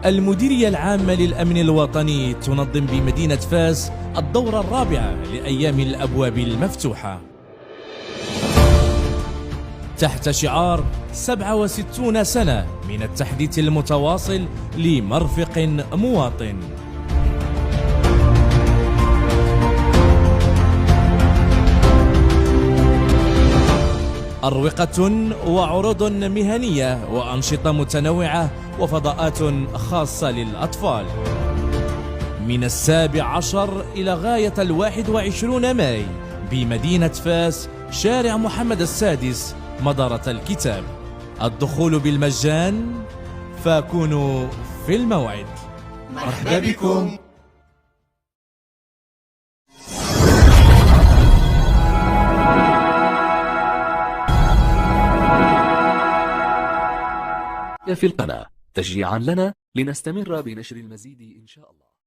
المديرية العامة للأمن الوطني تنظم بمدينة فاس الدورة الرابعة لأيام الأبواب المفتوحة تحت شعار 67 سنة من التحديث المتواصل لمرفق مواطن. أروقة وعروض مهنية وأنشطة متنوعة وفضاءات خاصة للأطفال من 17 إلى غاية 21 ماي بمدينة فاس، شارع محمد السادس، مدارة الكتاب. الدخول بالمجان، فكونوا في الموعد. مرحبا بكم. في القناة تشجيعا لنا لنستمر بنشر المزيد إن شاء الله.